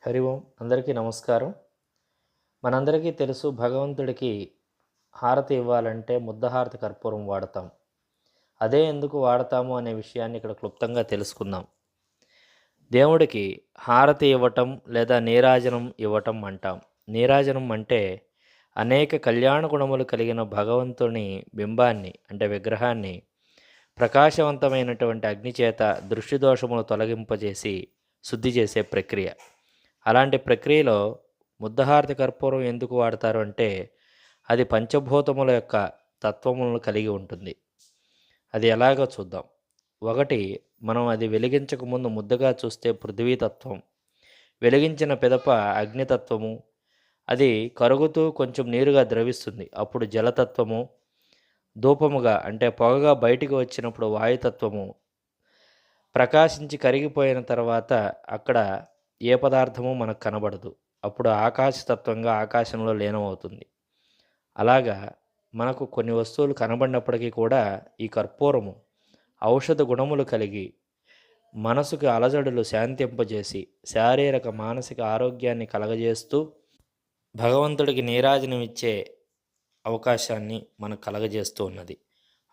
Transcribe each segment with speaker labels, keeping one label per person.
Speaker 1: హరి ఓం. అందరికీ నమస్కారం. మనందరికీ తెలుసు భగవంతుడికి హారతి ఇవ్వాలంటే ముద్దహారతి కర్పూరం వాడతాం. అదే ఎందుకు వాడతాము అనే విషయాన్ని ఇక్కడ క్లుప్తంగా తెలుసుకుందాం. దేవుడికి హారతి ఇవ్వటం లేదా నీరాజనం ఇవ్వటం అంటాం. నీరాజనం అంటే అనేక కళ్యాణ గుణములు కలిగిన భగవంతుని బింబాన్ని అంటే విగ్రహాన్ని ప్రకాశవంతమైనటువంటి అగ్ని చేత దృష్టి దోషములు తొలగింపజేసి శుద్ధి చేసే ప్రక్రియ. అలాంటి ప్రక్రియలో ముద్దహారతి కర్పూరం ఎందుకు వాడతారు అంటే అది పంచభూతముల యొక్క తత్వములను కలిగి ఉంటుంది. అది ఎలాగో చూద్దాం. ఒకటి, మనం అది వెలిగించక ముందు ముద్దగా చూస్తే పృథ్వీతత్వం, వెలిగించిన పిదప అగ్నితత్వము, అది కరుగుతూ కొంచెం నీరుగా ద్రవిస్తుంది, అప్పుడు జలతత్వము, ధూపముగా అంటే పొగగా బయటికి వచ్చినప్పుడు వాయుతత్వము, ప్రకాశించి కరిగిపోయిన తర్వాత అక్కడ ఏ పదార్థము మనకు కనబడదు, అప్పుడు ఆకాశతత్వంగా ఆకాశంలో లీనమవుతుంది. అలాగా మనకు కొన్ని వస్తువులు కనబడినప్పటికీ కూడా ఈ కర్పూరము ఔషధ గుణములు కలిగి మనసుకు అలజడులు శాంతింపజేసి శారీరక మానసిక ఆరోగ్యాన్ని కలగజేస్తూ భగవంతుడికి నీరాజనం ఇచ్చే అవకాశాన్ని మనకు కలగజేస్తూ ఉన్నది.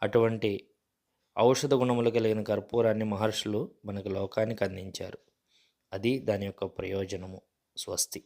Speaker 1: అటువంటి ఔషధ గుణములు కలిగిన కర్పూరాన్ని మహర్షులు మనకు లోకానికి అందించారు. అది దాని యొక్క ప్రయోజనము. స్వస్తి.